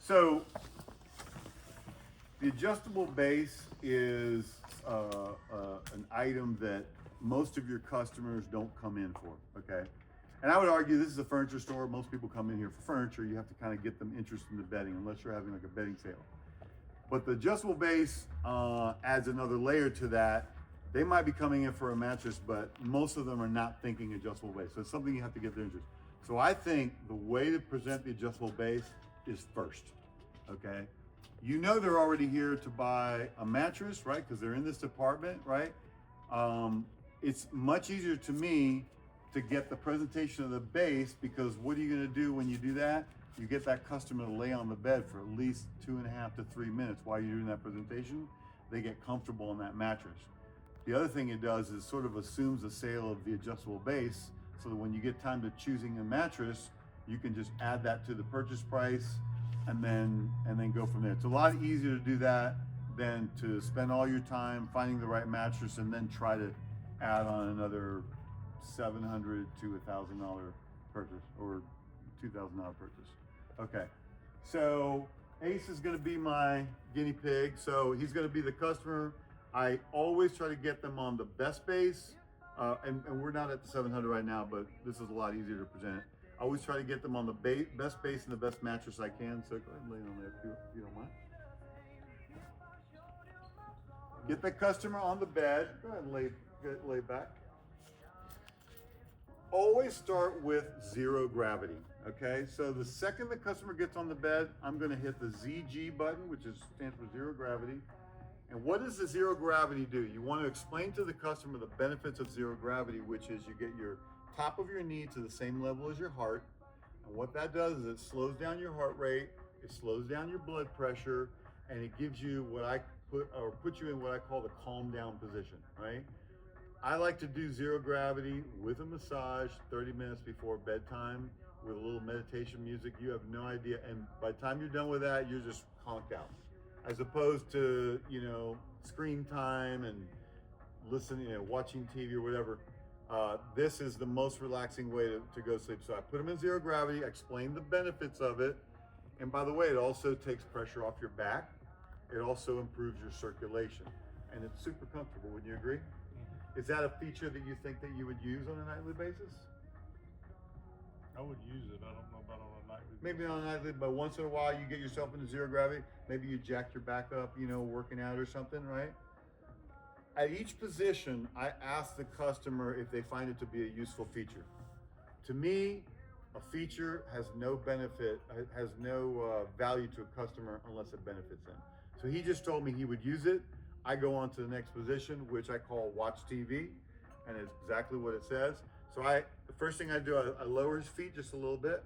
So the adjustable base is an item that most of your customers don't come in for, okay? And I would argue this is a furniture store. Most people come in here for furniture. You have to kind of get them interested in the bedding unless you're having like a bedding sale. But the adjustable base adds another layer to that. They might be coming in for a mattress, but most of them are not thinking adjustable base. So it's something you have to get their interest. So I think the way to present the adjustable base is first, okay? You know they're already here to buy a mattress, right? Because they're in this department, right? It's much easier to me to get the presentation of the base, because what are you going to do when you do that? You get that customer to lay on the bed for at least 2.5 to 3 minutes while you're doing that presentation. They get comfortable on that mattress. The other thing it does is sort of assumes the sale of the adjustable base, so that when you get time to choosing a mattress, you can just add that to the purchase price and then go from there. It's a lot easier to do that than to spend all your time finding the right mattress and then try to add on another $700 to $1,000 purchase or $2,000 purchase. Okay, so Ace is going to be my guinea pig. So he's going to be the customer. I always try to get them on the best base, and we're not at the 700 right now, but this is a lot easier to present. I always try to get them on the best base and the best mattress I can. So go ahead and lay it on there if you don't mind. Get the customer on the bed. Go ahead and lay back. Always start with zero gravity, okay? So the second the customer gets on the bed, I'm gonna hit the ZG button, which stands for zero gravity. And what does the zero gravity do? You want to explain to the customer the benefits of zero gravity, which is you get your top of your knee to the same level as your heart. And what that does is it slows down your heart rate, it slows down your blood pressure, and it gives you put you in what I call the calm down position, right? I like to do zero gravity with a massage 30 minutes before bedtime with a little meditation music. You have no idea. And by the time you're done with that, you're just conked out. As opposed to, screen time and listening, watching TV or whatever. This is the most relaxing way to go to sleep. So I put them in zero gravity, explain the benefits of it. And by the way, it also takes pressure off your back. It also improves your circulation. And it's super comfortable, wouldn't you agree? Is that a feature that you think that you would use on a nightly basis? I would use it. I don't know about on a nightly basis. Maybe on a nightly, but once in a while you get yourself into zero gravity. Maybe you jack your back up, working out or something, right? At each position, I ask the customer if they find it to be a useful feature. To me, a feature has no benefit, has no value to a customer unless it benefits them. So he just told me he would use it. I go on to the next position, which I call watch TV, and it's exactly what it says. So the first thing I do, I lower his feet just a little bit,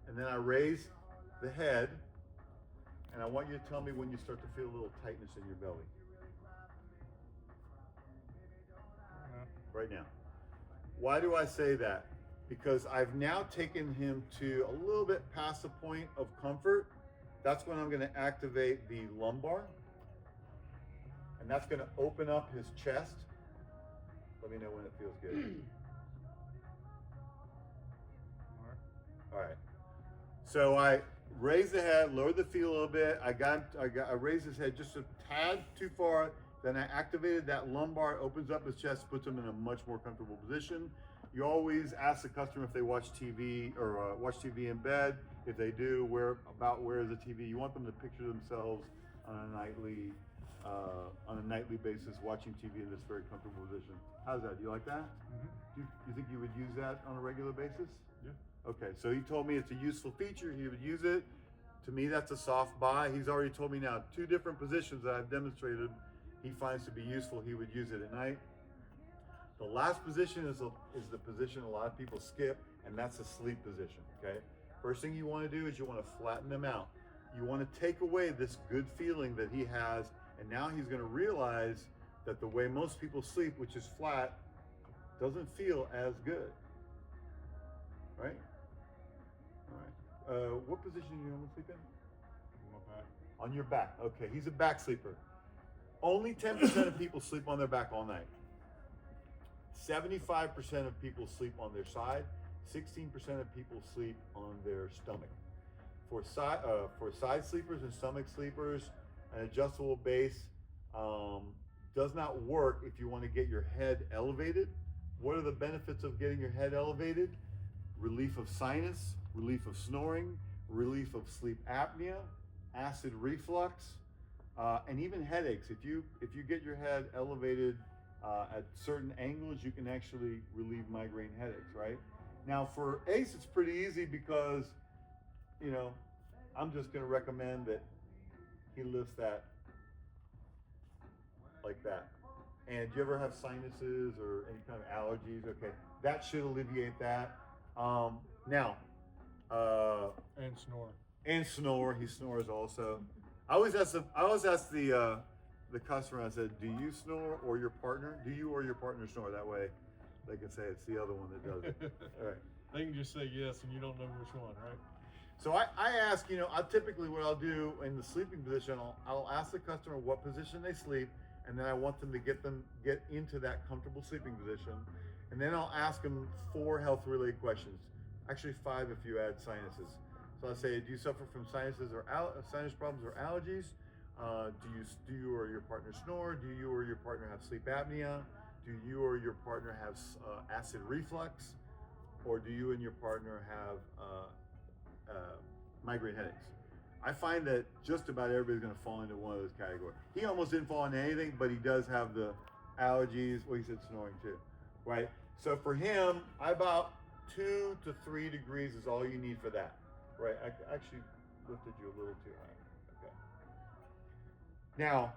and then I raise the head, and I want you to tell me when you start to feel a little tightness in your belly. Right now. Why do I say that? Because I've now taken him to a little bit past the point of comfort. That's when I'm going to activate the lumbar, and that's going to open up his chest. Let me know when it feels good. All right. So I raise the head, lower the feet a little bit. I raised his head just a tad too far. Then I activated that lumbar, opens up his chest, puts him in a much more comfortable position. You always ask the customer if they watch TV or watch TV in bed. If they do, where is the TV? You want them to picture themselves on a nightly basis watching TV in this very comfortable position. How's that? Do you like that? Mm-hmm. Do you think you would use that on a regular basis? Yeah. Okay, so he told me it's a useful feature. He would use it. To me, that's a soft buy. He's already told me now 2 different positions that I've demonstrated he finds to be useful. He would use it at night. The last position is the position a lot of people skip, and that's the sleep position, okay? First thing you want to do is you want to flatten them out. You want to take away this good feeling that he has, and now he's going to realize that the way most people sleep, which is flat, doesn't feel as good, right? All right. What position do you normally sleep in? On my back. On your back. Okay, he's a back sleeper. Only 10% of people sleep on their back all night. 75% of people sleep on their side. 16% of people sleep on their stomach. for side sleepers and stomach sleepers, an adjustable base does not work if you want to get your head elevated. What are the benefits of getting your head elevated? Relief of sinus, relief of snoring, relief of sleep apnea, acid reflux, and even headaches. If you get your head elevated at certain angles, you can actually relieve migraine headaches, right? Now for Ace, it's pretty easy because, you know, I'm just going to recommend that he lifts that like that. And do you ever have sinuses or any kind of allergies? Okay, that should alleviate that. Now, And snore. and snore. He snores also. I always ask the customer. I said, "Do you snore or your partner? Do you or your partner snore?" That way, they can say it's the other one that does it. All right. They can just say yes, and you don't know which one, right? So I ask, you know, I typically what I'll do in the sleeping position, I'll ask the customer what position they sleep, and then I want them to get into that comfortable sleeping position, and then I'll ask them 4 health-related questions. Actually 5 if you add sinuses. So I say, do you suffer from sinuses or sinus problems or allergies? Do you or your partner snore? Do you or your partner have sleep apnea? Do you or your partner have acid reflux? Or do you and your partner have migraine headaches? I find that just about everybody's going to fall into one of those categories. He almost didn't fall into anything, but he does have the allergies. Well, he said snoring too, right? So for him, about 2 to 3 degrees is all you need for that, right? I actually lifted you a little too high. Okay. Now,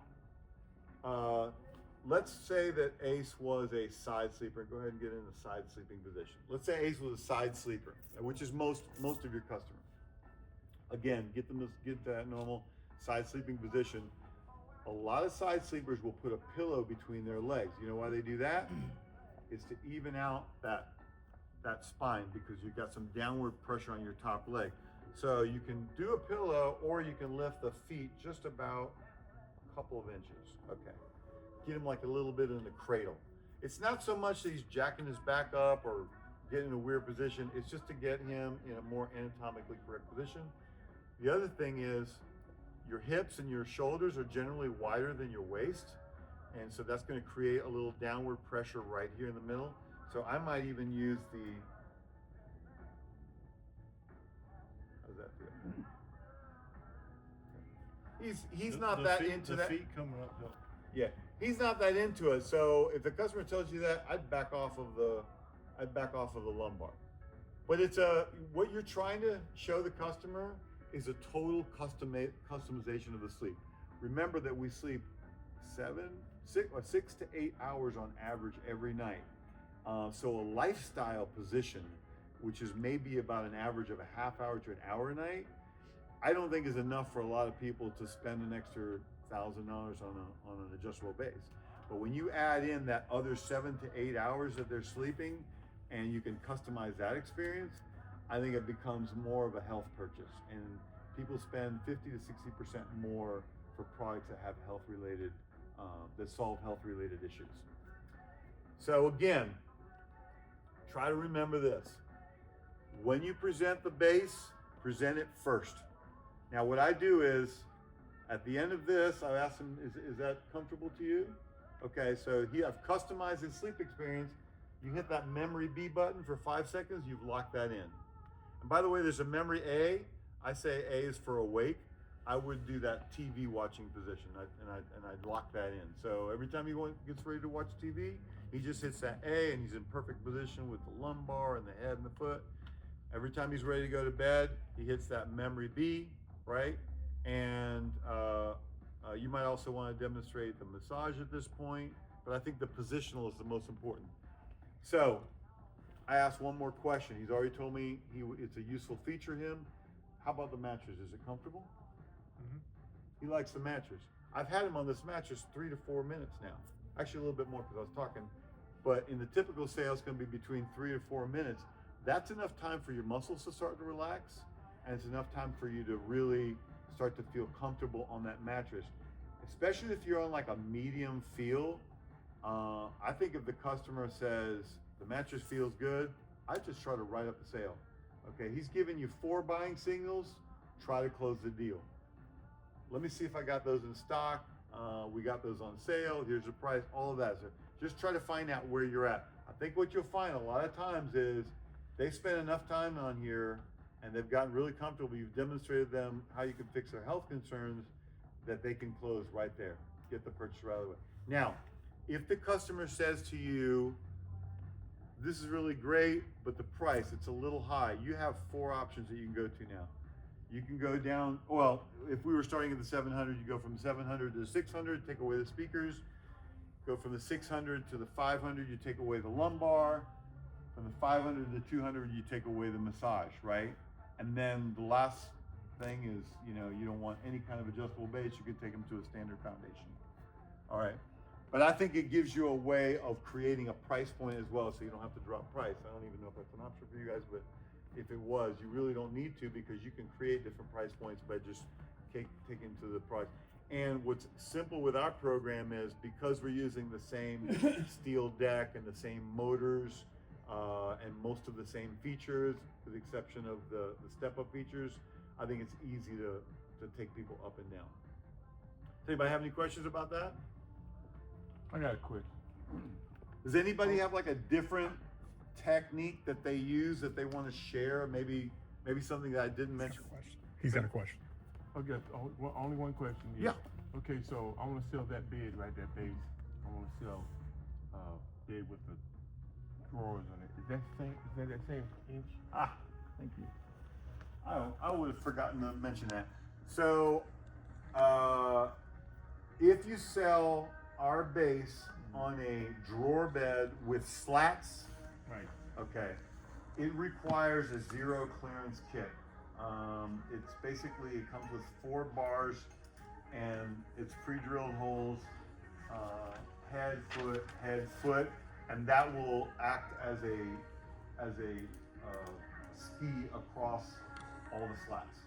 let's say that Ace was a side sleeper. Go ahead and get in the side sleeping position. Let's say Ace was a side sleeper, which is most of your customers. Again, get them to get that normal side sleeping position. A lot of side sleepers will put a pillow between their legs. You know why they do that? It's to even out that spine, because you've got some downward pressure on your top leg. So you can do a pillow, or you can lift the feet just about a couple of inches. Okay. Get him like a little bit in the cradle. It's not so much that he's jacking his back up or getting in a weird position. It's just to get him in a more anatomically correct position. The other thing is your hips and your shoulders are generally wider than your waist. And so that's going to create a little downward pressure right here in the middle. So I might even use how's that feel? He's not that into that. The feet coming up help. Yeah, he's not that into it. So if the customer tells you that, I'd back off of the lumbar. But it's what you're trying to show the customer is a total customization of the sleep. Remember that we sleep 6 to 8 hours on average every night. So a lifestyle position, which is maybe about an average of a half hour to an hour a night, I don't think is enough for a lot of people to spend an extra $1,000 on an adjustable base. But when you add in that other 7 to 8 hours that they're sleeping, and you can customize that experience, I think it becomes more of a health purchase. And people spend 50 to 60% more for products that have health-related, that solve health-related issues. So again, try to remember this. When you present the base, present it first. Now what I do is, at the end of this, I ask him, is that comfortable to you? Okay, so I've customized his sleep experience. You hit that memory B button for 5 seconds, you've locked that in. And by the way, there's a memory A. I say A is for awake. I would do that TV watching position, and I'd lock that in. So every time he gets ready to watch TV, he just hits that A, and he's in perfect position with the lumbar and the head and the foot. Every time he's ready to go to bed, he hits that memory B, right? And you might also want to demonstrate the massage at this point, but I think the positional is the most important. So I asked one more question. He's already told me it's a useful feature to him. How about the mattress? Is it comfortable? Mm-hmm. He likes the mattress. I've had him on this mattress 3 to 4 minutes now. Actually a little bit more because I was talking. But in the typical sale, it's going to be between 3 to 4 minutes. That's enough time for your muscles to start to relax, and it's enough time for you to really start to feel comfortable on that mattress. Especially if you're on like a medium feel. I think if the customer says the mattress feels good, I just try to write up the sale. Okay, he's giving you 4 buying signals. try to close the deal. Let me see if I got those in stock. We got those on sale. Here's the price, all of that. So just try to find out where you're at. I think what you'll find a lot of times is they spend enough time on here and they've gotten really comfortable. You've demonstrated them how you can fix their health concerns that they can close right there, get the purchase right away. Now, if the customer says to you, this is really great, but the price, it's a little high, you have 4 options that you can go to now. You can go down, well, if we were starting at the 700, you go from 700 to the 600, take away the speakers. Go from the 600 to the 500, you take away the lumbar. From the 500 to the 200, you take away the massage, right? And then the last thing is, you know, you don't want any kind of adjustable base, you can take them to a standard foundation. All right. But I think it gives you a way of creating a price point as well, so you don't have to drop price. I don't even know if that's an option for you guys, but if it was, you really don't need to, because you can create different price points by just taking to the price. And what's simple with our program is, because we're using the same steel deck and the same motors and most of the same features, with the exception of the step-up features, I think it's easy to take people up and down. Does anybody have any questions about that? I got a question. Does anybody have like a different technique that they use that they want to share? Maybe something that I didn't mention. He's got a question. Okay, only one question. Yeah. Okay, so I want to sell that bed, right? That base. I want to sell bed with the drawers on it. Is that same? Is that same inch? Ah, thank you. I would have forgotten to mention that. So, if you sell our base on a drawer bed with slats, Right. okay, it requires a 0 clearance kit. It's basically, it comes with 4 bars and it's pre-drilled holes, head, foot, and that will act as a ski across all the slats.